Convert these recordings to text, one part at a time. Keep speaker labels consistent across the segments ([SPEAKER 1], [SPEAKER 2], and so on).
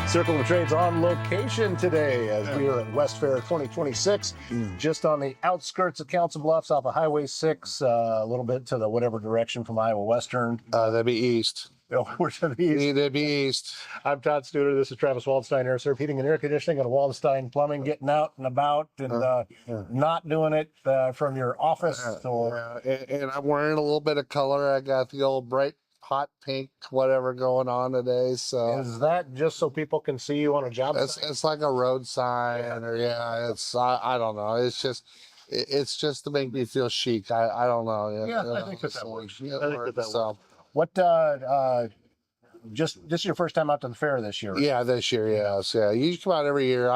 [SPEAKER 1] Circle of Trade's on location today as we are at Westfair 2026, just on the outskirts of Council Bluffs off of Highway 6, a little bit to the whatever direction from Iowa Western.
[SPEAKER 2] That'd be east.
[SPEAKER 1] Oh, we're to the east.
[SPEAKER 2] That'd be east.
[SPEAKER 1] I'm Todd Studer. This is Travis Waldstein, Air Serve Heating and Air Conditioning at Waldstein Plumbing, getting out and about and not doing it from your office.
[SPEAKER 2] And I'm wearing a little bit of color. I got the old bright hot pink whatever going on today. So
[SPEAKER 1] is that just so people can see you on a job site?
[SPEAKER 2] It's like a road sign, or it's I don't know. It's just to make me feel chic. I don't know.
[SPEAKER 1] I think that works. I think that works.
[SPEAKER 2] So
[SPEAKER 1] what just this is your first time out to the fair this year?
[SPEAKER 2] Yeah, this year, yes. Yeah, you come out every year.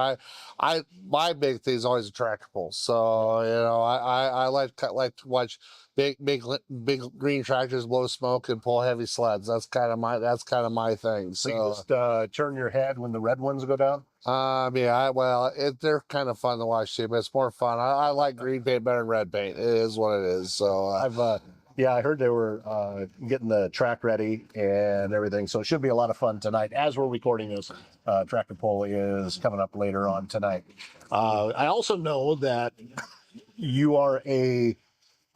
[SPEAKER 2] My big thing is always attractables. So I like to watch big green tractors blow smoke and pull heavy sleds. That's kind of my thing.
[SPEAKER 1] So you just turn your head when the red ones go down.
[SPEAKER 2] They're kind of fun to watch too, but it's more fun. I like green paint better than red paint. It is what it is. So
[SPEAKER 1] I heard they were getting the track ready and everything, so it should be a lot of fun tonight. As we're recording this, tractor pull is coming up later on tonight. I also know that you are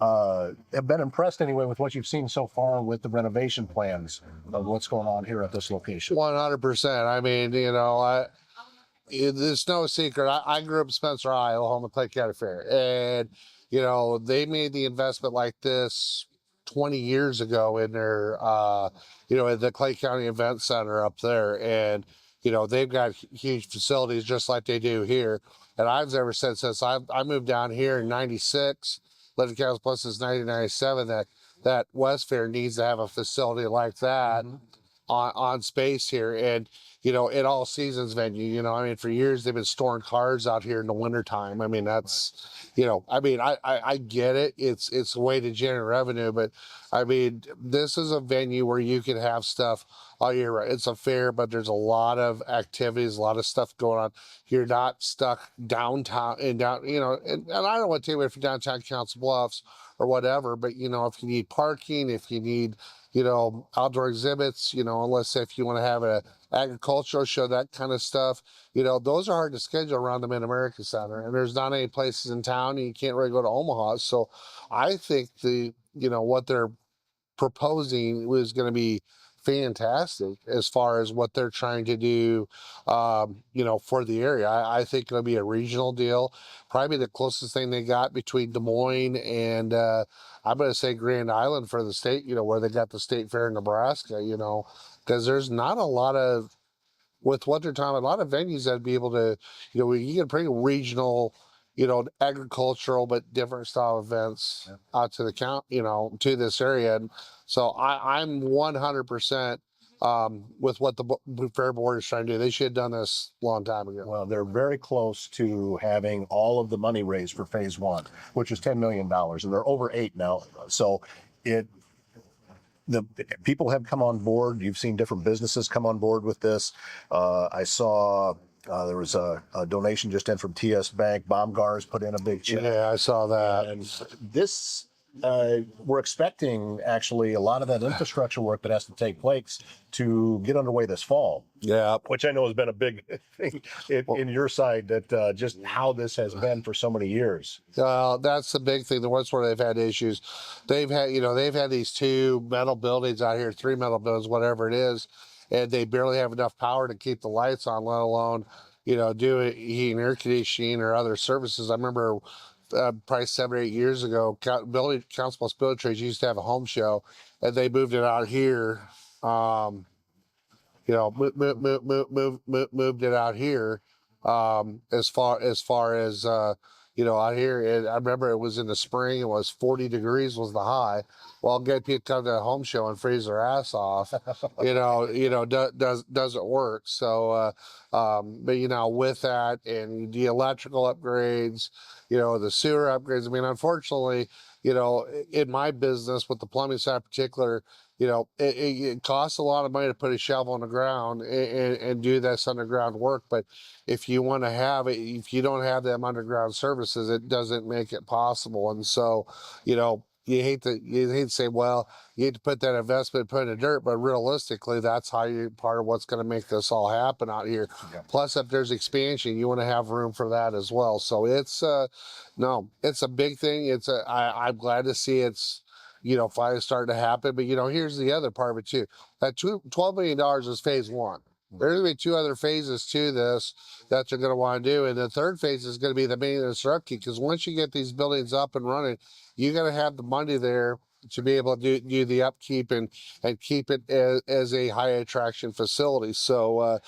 [SPEAKER 1] have been impressed anyway with what you've seen so far with the renovation plans of what's going on here at this location.
[SPEAKER 2] 100%. I mean, it's no secret. I grew up in Spencer, Iowa, home of Clay County Fair, and they made the investment like this 20 years ago in their, at the Clay County Event Center up there. And, they've got huge facilities just like they do here. And I've ever said since I moved down here in 96, lived in Council Bluffs since 1997, that Westfair needs to have a facility like that on space here. And, in all seasons venue, for years they've been storing cars out here in the wintertime. I mean, that's, I get it. It's a way to generate revenue, but I mean, this is a venue where you can have stuff all year round. It's a fair, but there's a lot of activities, a lot of stuff going on. You're not stuck downtown and I don't want to tell you if you're downtown Council Bluffs or whatever, but if you need parking, if you need, outdoor exhibits, unless if you want to have an agricultural show, that kind of stuff, those are hard to schedule around the Mid-America Center, and there's not any places in town, and you can't really go to Omaha. So I think what they're proposing was going to be fantastic as far as what they're trying to do, for the area. I think it'll be a regional deal, probably the closest thing they got between Des Moines and I'm going to say Grand Island for the state, where they got the state fair in Nebraska, because there's not a lot of, with what they're talking, a lot of venues that'd be able to, you can bring regional, agricultural, but different style events out to the to this area. And so I'm 100% with what the Fair Board is trying to do. They should have done this a long time ago.
[SPEAKER 1] Well, they're very close to having all of the money raised for phase one, which is $10 million, and they're over 8 now. So the people have come on board. You've seen different businesses come on board with this. I saw there was a donation just in from TS Bank. Baumgar's put in a big check.
[SPEAKER 2] Yeah, I saw that.
[SPEAKER 1] And this, we're expecting actually a lot of that infrastructure work that has to take place to get underway this fall.
[SPEAKER 2] Yeah.
[SPEAKER 1] Which I know has been a big thing in your side, that just how this has been for so many years.
[SPEAKER 2] That's the big thing. The ones where they've had issues, they've had these 2 metal buildings out here, 3 metal buildings, whatever it is, and they barely have enough power to keep the lights on, let alone, do heat and air conditioning or other services. I remember probably 7 or 8 years ago, Council Bluffs Building Trades used to have a home show, and they moved it out here. Moved it out here. As far as out here, and I remember it was in the spring. It was 40 degrees was the high. Well, get people come to a home show and freeze their ass off. Doesn't work. So, but with that and the electrical upgrades, the sewer upgrades. I mean, unfortunately, in my business with the plumbing side in particular, it costs a lot of money to put a shovel in the ground and do this underground work. But if you want to have it, if you don't have them underground services, it doesn't make it possible. And so, you hate to say, well, you hate to put that investment, put in the dirt, but realistically, that's how you part of what's going to make this all happen out here.
[SPEAKER 1] Yeah.
[SPEAKER 2] Plus, if there's expansion, you want to have room for that as well. So it's no, it's a big thing. I'm glad to see it's finally starting to happen. But here's the other part of it too. That $12 million is phase one. There's going to be two other phases to this that you're going to want to do. And the third phase is going to be the maintenance and upkeep, because once you get these buildings up and running, you got to have the money there to be able to do the upkeep and keep it as a high attraction facility. So,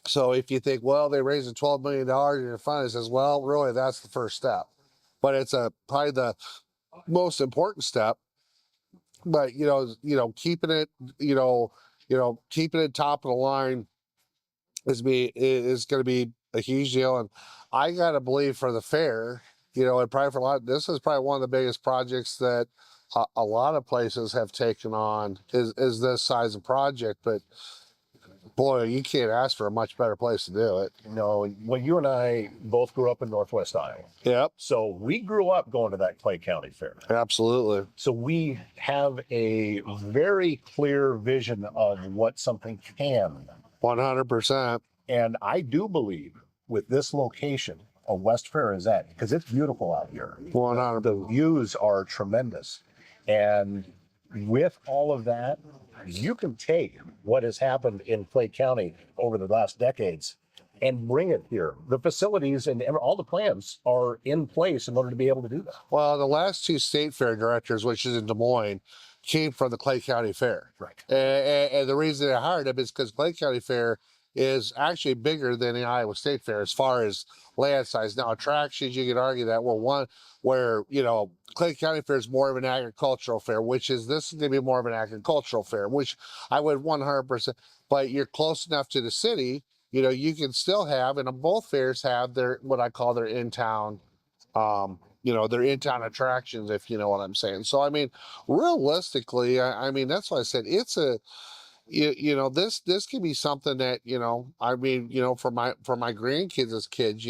[SPEAKER 2] so if you think, well, they raised $12 million in your fund, it says, well, really, that's the first step. But it's probably the most important step. But, keeping it, keeping it top of the line is going to be a huge deal. And I got to believe for the fair, and probably for a lot, this is probably one of the biggest projects that a lot of places have taken on is this size of project. But boy, you can't ask for a much better place to do it.
[SPEAKER 1] Well, you and I both grew up in Northwest Iowa.
[SPEAKER 2] Yep.
[SPEAKER 1] So we grew up going to that Clay County Fair.
[SPEAKER 2] Absolutely.
[SPEAKER 1] So we have a very clear vision of what something can.
[SPEAKER 2] 100%.
[SPEAKER 1] And I do believe with this location, a Westfair is at, because it's beautiful out here.
[SPEAKER 2] 100%.
[SPEAKER 1] The views are tremendous. And with all of that, you can take what has happened in Clay County over the last decades and bring it here. The facilities and all the plans are in place in order to be able to do that.
[SPEAKER 2] Well, the last two state fair directors, which is in Des Moines, came from the Clay County Fair.
[SPEAKER 1] Right.
[SPEAKER 2] And the reason they hired him is because Clay County Fair is actually bigger than the Iowa State Fair as far as land size. Now, attractions, you could argue that where Clay County Fair is more of an agricultural fair, this is going to be more of an agricultural fair, which I would 100%, but you're close enough to the city, you can still have, and both fairs have what I call their in-town, their in-town attractions, if you know what I'm saying. So, I mean, realistically, I mean, that's why I said it's this can be something that for my grandkids as kids,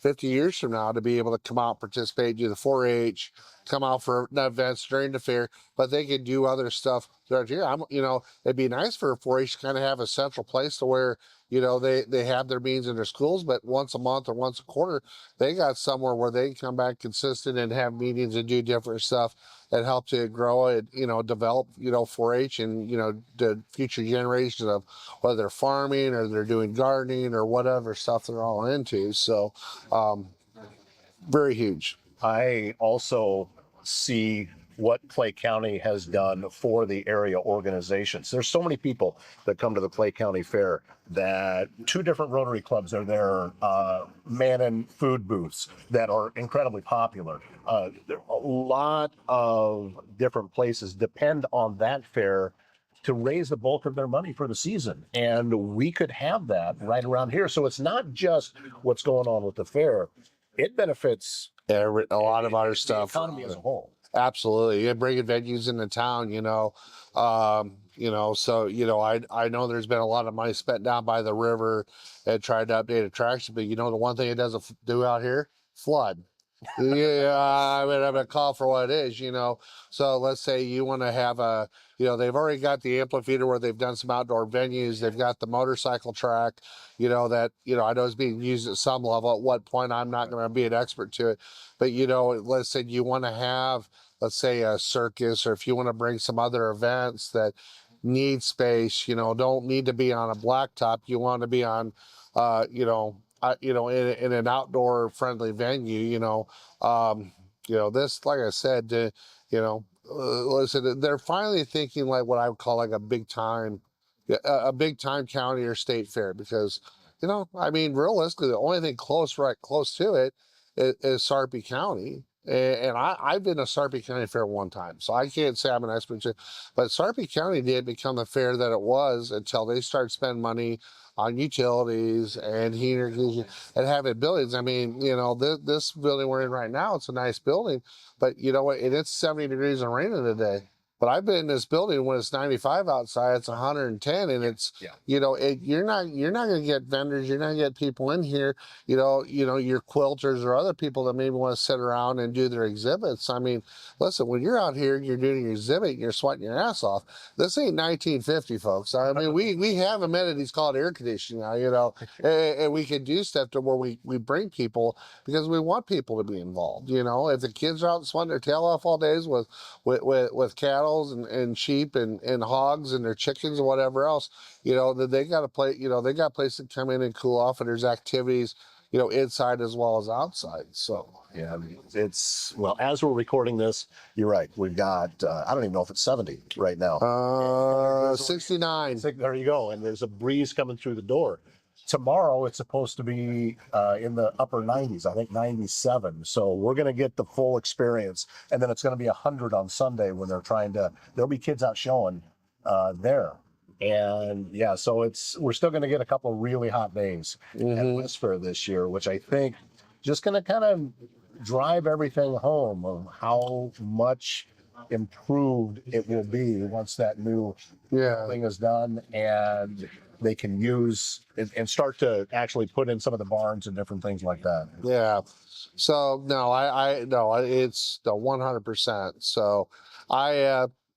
[SPEAKER 2] 50 years from now, to be able to come out, participate, do the 4-H, come out for events during the fair, but they can do other stuff throughout the year. It'd be nice for a 4-H to kind of have a central place to where they have their meetings in their schools, but once a month or once a quarter, they got somewhere where they can come back consistent and have meetings and do different stuff that help to grow it, develop, 4-H and, the future generations of whether they're farming or they're doing gardening or whatever stuff they're all into. So, very huge.
[SPEAKER 1] I also see what Clay County has done for the area organizations. There's so many people that come to the Clay County Fair that 2 different Rotary clubs are there, manning food booths that are incredibly popular. There are a lot of different places depend on that fair to raise the bulk of their money for the season. And we could have that right around here. So it's not just what's going on with the fair. It benefits
[SPEAKER 2] a lot of other stuff.
[SPEAKER 1] The economy as a whole.
[SPEAKER 2] Absolutely. You're bringing venues into town, so, I know there's been a lot of money spent down by the river and tried to update attractions, but the one thing it doesn't do out here, flood. Yeah, I'm gonna call for what it is, So let's say you want to have they've already got the amphitheater where they've done some outdoor venues. They've got the motorcycle track, that, I know is being used at some level. At what point, I'm not going to be an expert to it. But, let's say you want to have, let's say, a circus, or if you want to bring some other events that need space, don't need to be on a blacktop. You want to be on, in an outdoor friendly venue, this, like I said, listen, they're finally thinking like what I would call like a big time county or state fair, because, realistically, the only thing close to it is Sarpy County. And I've been to Sarpy County Fair one time, so I can't say I'm an expert. But Sarpy County did become the fair that it was until they started spending money on utilities and heating and having buildings. This building we're in right now, it's a nice building, but you know what? And it's 70 degrees and raining today. But I've been in this building when it's 95 outside, it's 110, and it's
[SPEAKER 1] Yeah.
[SPEAKER 2] you're not going to get vendors, you're not going to get people in here, your quilters or other people that maybe want to sit around and do their exhibits. I mean, listen, when you're out here, you're doing your exhibit, you're sweating your ass off. This ain't 1950, folks. I mean, we have amenities called air conditioning now, and we can do stuff to where we bring people because we want people to be involved. If the kids are out sweating their tail off all days with cattle and sheep and hogs and their chickens and whatever else, that they got to play. They got places to come in and cool off, and there's activities, inside as well as outside. So
[SPEAKER 1] Yeah, it's well, as we're recording this, you're right. We've got I don't even know if it's 70 right now.
[SPEAKER 2] 69.
[SPEAKER 1] There you go. And there's a breeze coming through the door. Tomorrow it's supposed to be in the upper 90s, I think 97. So we're going to get the full experience, and then it's going to be 100 on Sunday when there'll be kids out showing there. And yeah, so we're still going to get a couple of really hot days at Westfair this year, which I think just going to kind of drive everything home of how much improved it will be once that new thing is done, and they can use and start to actually put in some of the barns and different things like that.
[SPEAKER 2] Yeah. So no, I no, it's the 100%. So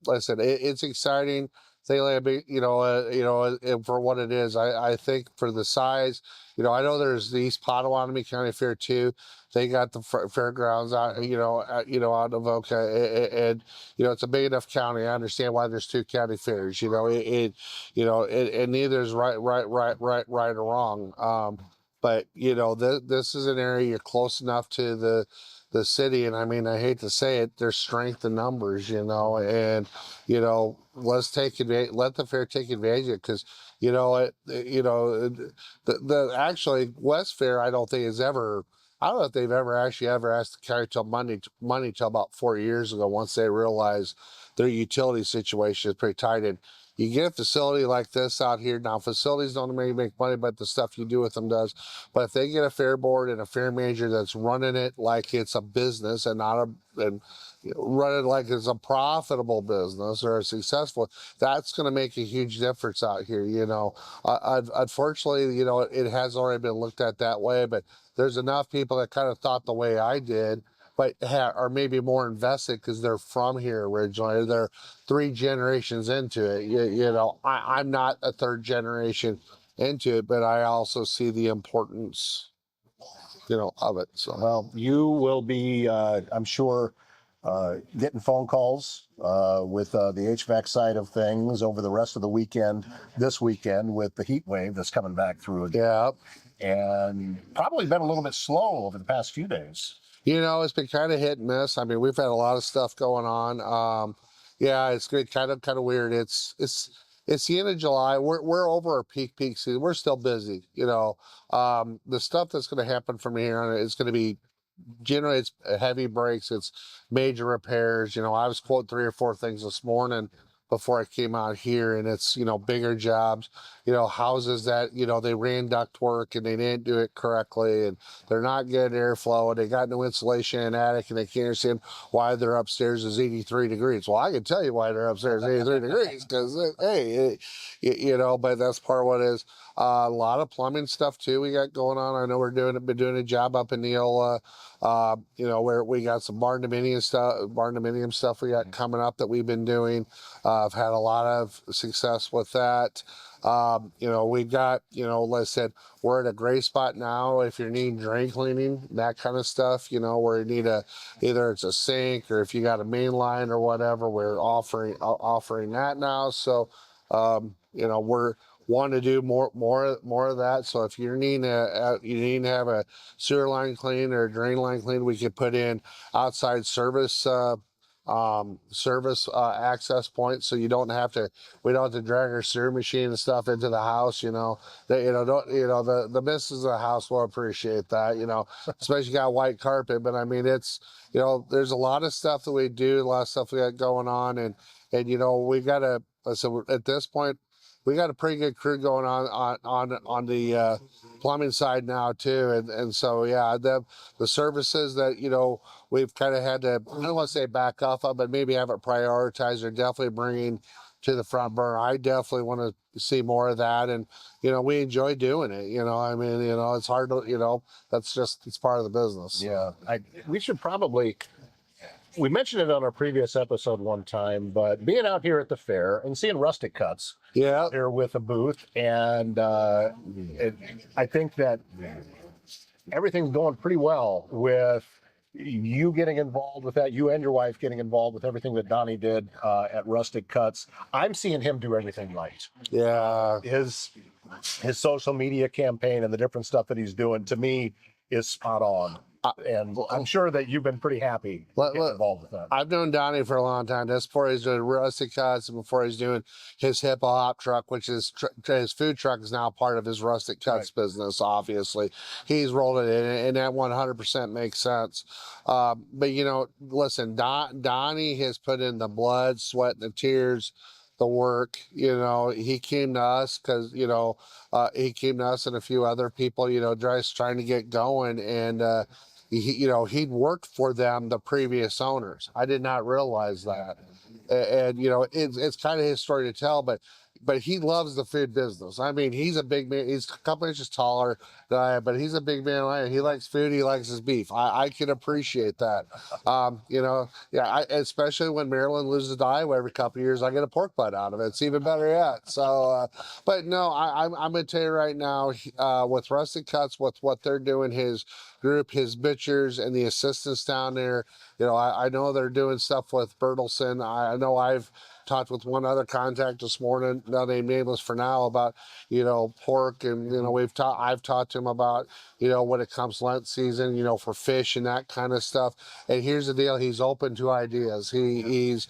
[SPEAKER 2] listen, it's exciting. They for what it is. I think for the size, I know there's the East Potawatomi County Fair too. They got the fairgrounds out, out of Oka, and it's a big enough county. I understand why there's two county fairs. And neither is right or wrong. But this is an area you're close enough to the city, and I mean, I hate to say it, there's strength in numbers, and let's let the fair take advantage of it, because the actually West Fair, I don't know if they've ever asked the county till money till about 4 years ago, once they realized their utility situation is pretty tight. And you get a facility like this out here. Now, facilities don't maybe make money, but the stuff you do with them does. But if they get a fair board and a fair manager that's running it like it's a business and run it like it's a profitable business or a successful, that's going to make a huge difference out here. Unfortunately, it has already been looked at that way, but there's enough people that kind of thought the way I did, but are maybe more invested because they're from here originally. They're 3 generations into it. I'm not a 3rd generation into it, but I also see the importance, of it. So,
[SPEAKER 1] Well, you will be, I'm sure, getting phone calls with the HVAC side of things over the rest of the weekend, this weekend, with the heat wave that's coming back through again.
[SPEAKER 2] yeah.
[SPEAKER 1] And probably been a little bit slow over the past few days.
[SPEAKER 2] It's been kind of hit and miss. I mean, we've had a lot of stuff going on. Yeah, it's good, kind of weird. It's the end of July. We're over our peak season. We're still busy. The stuff that's going to happen from here on is going to be generally it's heavy breaks. It's major repairs. I was quoting 3 or 4 things this morning before I came out here, and it's bigger jobs, houses that they ran duct work and they didn't do it correctly, and they're not getting airflow, and they got no insulation in the attic, and they can't understand why their upstairs is 83 degrees. Well, I can tell you why their upstairs is 83 degrees, because but that's part of what it is. A lot of plumbing stuff too we got going on. I know been doing a job up in Neola, where we got some barn dominium stuff we got coming up that we've been doing. I've had a lot of success with that. We've got, like I said, we're at a great spot now. If you're needing drain cleaning, that kind of stuff, where you need either it's a sink or if you got a main line or whatever, we're offering that now. So, we're wanting to do more of that. So if you're needing you need to have a sewer line clean or a drain line clean, we could put in outside service access points, so we don't have to drag our sewer machine and stuff into the house. The missus of the house will appreciate that, especially got white carpet. But I mean, it's there's a lot of stuff that we do, a lot of stuff we got going on, and we got to, so at this point, we got a pretty good crew going on the plumbing side now too, and so yeah, the services that we've kind of had to, I don't want to say back off of, but maybe haven't prioritized, are definitely bringing to the front burner. I definitely want to see more of that, and we enjoy doing it. I mean, it's hard to, it's part of the business.
[SPEAKER 1] Yeah, we should probably. We mentioned it on our previous episode one time, but being out here at the fair and seeing Rustic Cuts,
[SPEAKER 2] Yeah,
[SPEAKER 1] here with a booth, and I think that everything's going pretty well with you getting involved with that, you and your wife getting involved with everything that Donnie did at Rustic Cuts. I'm seeing him do everything right.
[SPEAKER 2] yeah.
[SPEAKER 1] His social media campaign and the different stuff that he's doing, to me, is spot on. And I'm sure that you've been pretty happy getting involved with that.
[SPEAKER 2] I've known Donnie for a long time. That's before he's doing Rustic Cuts and before he's doing his hip hop truck, which is his food truck is now part of his Rustic Cuts business. Obviously, he's rolled it in, and that 100% makes sense. But listen, Donnie has put in the blood, sweat, and the tears, the work. He came to us because he came to us and a few other people, just trying to get going, and he'd worked for them, the previous owners. I did not realize that, and it's kind of his story to tell, but he loves the food business. I mean, he's a big man. He's a couple inches taller than I am, but he's a big man. He likes food. He likes his beef. I can appreciate that. Especially when Maryland loses to Iowa every couple of years, I get a pork butt out of it. It's even better yet. So, but no, I'm going to tell you right now, with Rustic Cuts, with what they're doing, his group, his butchers, and the assistants down there, I know they're doing stuff with Bertelsen. I know I've talked with one other contact this morning, not named nameless for now, about pork, and I've talked to him about when it comes Lent season, for fish and that kind of stuff. And here's the deal: he's open to ideas. He's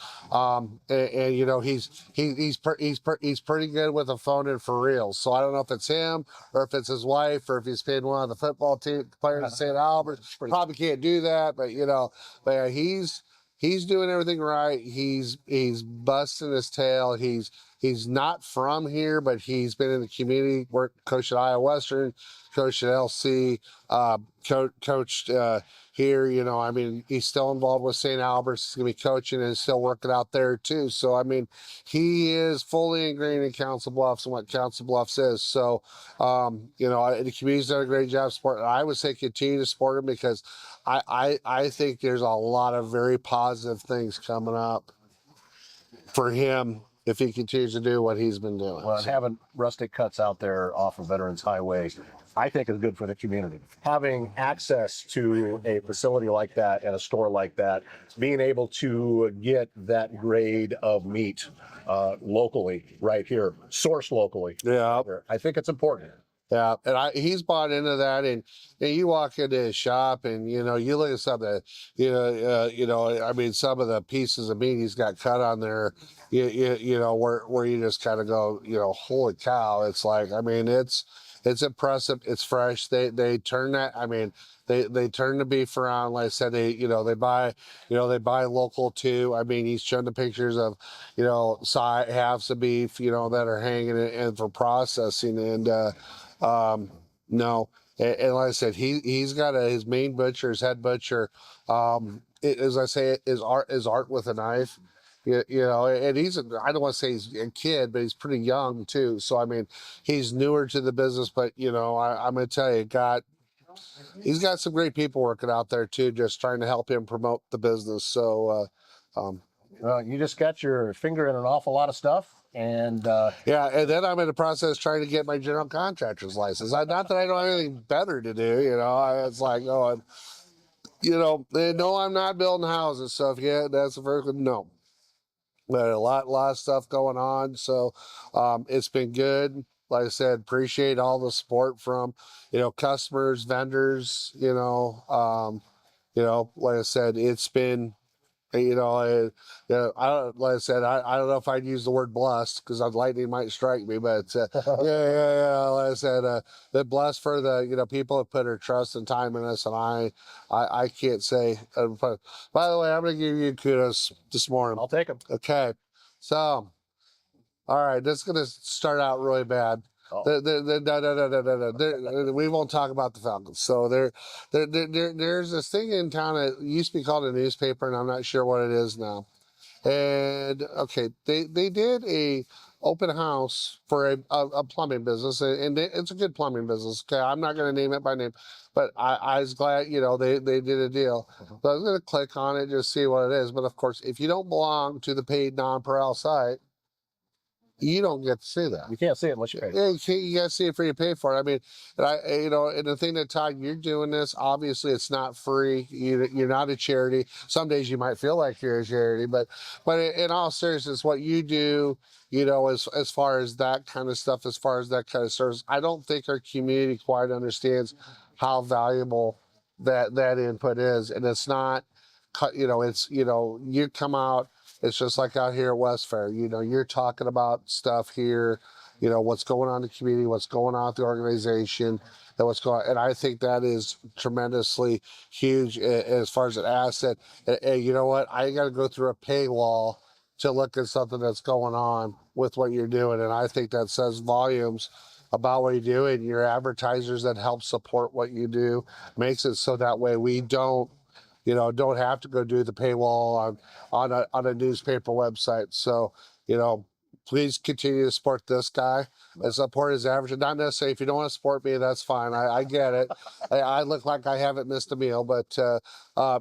[SPEAKER 2] pretty good with a phone in for reals. So I don't know if it's him or if it's his wife or if he's paid one of the football team players at St. Albert. Probably can't do that, but yeah, he's doing everything right. He's busting his tail. He's not from here, but he's been in the community, coached at Iowa Western, coached at LC, coached here. I mean, he's still involved with St. Albert's. He's going to be coaching and still working out there too. So, I mean, he is fully ingrained in Council Bluffs and what Council Bluffs is. So, the community's done a great job supporting. I would say continue to support him, because I think there's a lot of very positive things coming up for him if he continues to do what he's been doing.
[SPEAKER 1] Well, and having Rustic Cuts out there off of Veterans Highway, I think is good for the community. Having access to a facility like that and a store like that, being able to get that grade of meat locally right here, sourced locally.
[SPEAKER 2] Yeah.
[SPEAKER 1] I think it's important.
[SPEAKER 2] Yeah, and he's bought into that, and you walk into his shop, and you look at some of the, I mean, some of the pieces of meat he's got cut on there, where you just kind of go, holy cow! It's like, I mean, it's impressive. It's fresh. They turn that. I mean, they turn the beef around. Like I said, they buy local too. I mean, he's shown the pictures of halves of beef that are hanging in for processing, and no, and like I said, he's got his main butcher, his head butcher. As I say, is art with a knife. And I don't want to say he's a kid, but he's pretty young too. So I mean, he's newer to the business, but I'm going to tell you, he's got some great people working out there too, just trying to help him promote the business. So,
[SPEAKER 1] well, you just got your finger in an awful lot of stuff. And
[SPEAKER 2] yeah, and then I'm in the process trying to get my general contractor's license. Not that I don't have anything better to do, it's like, they know I'm not building houses. So that's the first one. No, but a lot of stuff going on. So it's been good. Like I said, appreciate all the support from customers, vendors. Like I said, it's been. I don't, like I said, I don't know if I'd use the word blessed, because lightning might strike me, but yeah. Like I said, they're blessed for the people that put their trust and time in us, and I can't say. By the way, I'm going to give you kudos this morning.
[SPEAKER 1] I'll take them.
[SPEAKER 2] Okay, so All right, this is gonna start out really bad.
[SPEAKER 1] Oh.
[SPEAKER 2] No. We won't talk about the Falcons. So there's this thing in town that used to be called a newspaper, and I'm not sure what it is now. And okay, they did a open house for a plumbing business, and it's a good plumbing business. Okay, I'm not going to name it by name, but I was glad, you know, they did a deal. So I was going to click on it, just see what it is. But of course, if you don't belong to the paid non-paral site, you don't get to see that.
[SPEAKER 1] You can't see it unless you pay.
[SPEAKER 2] Yeah, you gotta see it for you pay for it. I mean, you know, and the thing that Todd, you're doing this. Obviously, it's not free. You're not a charity. Some days you might feel like you're a charity, but in all seriousness, what you do, you know, as far as that kind of stuff, as far as that kind of service, I don't think our community quite understands how valuable that input is, and it's not, you know, it's, you know, you come out. It's just like out here at Westfair, you know, you're talking about stuff here, you know, what's going on in the community, what's going on with the organization, and what's going on. And I think that is tremendously huge as far as an asset. And you know what? I got to go through a paywall to look at something that's going on with what you're doing. And I think that says volumes about what you do, and your advertisers that help support what you do makes it so that way we don't, you know, don't have to go do the paywall on a newspaper website. So, you know, please continue to support this guy and support his average. Not necessarily, if you don't want to support me, that's fine. I get it. I look like I haven't missed a meal, but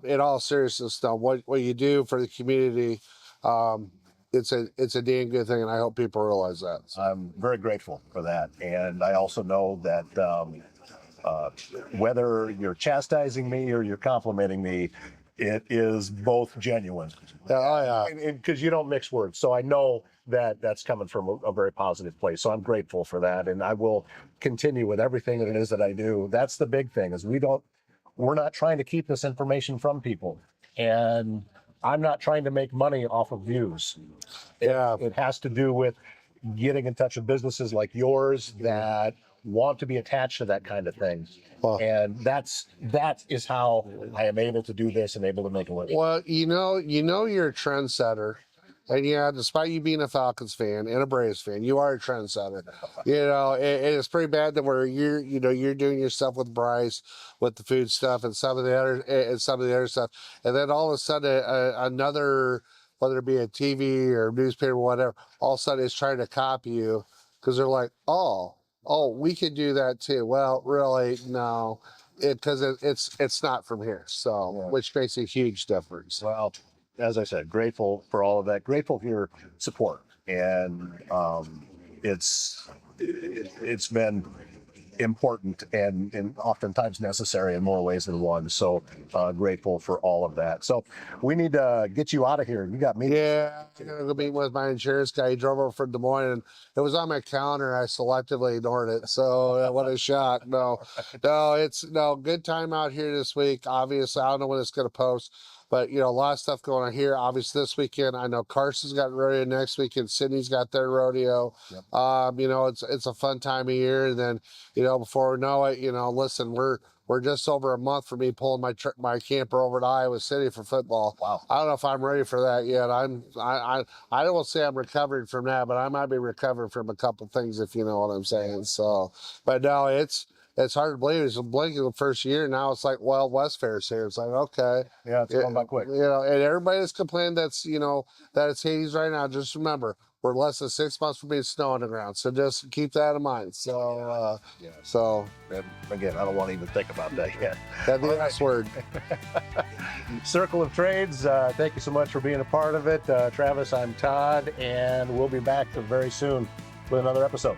[SPEAKER 2] in all seriousness, though, what you do for the community, it's a damn good thing, and I hope people realize that. So.
[SPEAKER 1] I'm very grateful for that, and I also know that whether you're chastising me or you're complimenting me, it is both genuine.
[SPEAKER 2] Yeah,
[SPEAKER 1] Because you don't mix words. So I know that that's coming from a very positive place. So I'm grateful for that. And I will continue with everything that it is that I do. That's the big thing, is we're not trying to keep this information from people. And I'm not trying to make money off of views.
[SPEAKER 2] Yeah.
[SPEAKER 1] It has to do with getting in touch with businesses like yours that want to be attached to that kind of thing.
[SPEAKER 2] Well,
[SPEAKER 1] and that is how I am able to do this and able to make a living.
[SPEAKER 2] Well, you know you're a trendsetter. And yeah, despite you being a Falcons fan and a Braves fan, you are a trendsetter. You know, and it's pretty bad that you're doing your stuff with Bryce, with the food stuff and some of the other stuff, and then all of a sudden another, whether it be a TV or newspaper or whatever, all of a sudden it's trying to copy you because they're like, oh, we could do that too. Well, really, no, because it's not from here. So, yeah. Which makes a huge difference.
[SPEAKER 1] Well, as I said, grateful for all of that. Grateful for your support, and it's been important and oftentimes necessary in more ways than one. So grateful for all of that. So we need to get you out of here. You got me.
[SPEAKER 2] Yeah, I'm gonna go meet with my insurance guy. He drove over from Des Moines, and it was on my calendar. I selectively ignored it. So what a shock. No, it's good time out here this week. Obviously, I don't know when it's gonna post. But, you know, a lot of stuff going on here. Obviously, this weekend, I know Carson's got rodeo next weekend. Sydney's got their rodeo. Yep. You know, it's a fun time of year. And then, you know, before we know it, you know, listen, we're just over a month for me pulling my camper over to Iowa City for football.
[SPEAKER 1] Wow.
[SPEAKER 2] I don't know if I'm ready for that yet. I don't say I'm recovering from that, but I might be recovering from a couple things, if you know what I'm saying. So, but no, it's hard to believe. It's blinking the first year. Now it's like, well, Westfair's here. It's like, okay.
[SPEAKER 1] Yeah, it's going by quick.
[SPEAKER 2] You know, and everybody that's complaining that it's Hades right now, just remember, we're less than 6 months from being snow on the ground. So just keep that in mind. So, so.
[SPEAKER 1] And again, I don't want to even think about that yet.
[SPEAKER 2] That's the last word.
[SPEAKER 1] Circle of Trades, thank you so much for being a part of it. Travis, I'm Todd, and we'll be back very soon with another episode.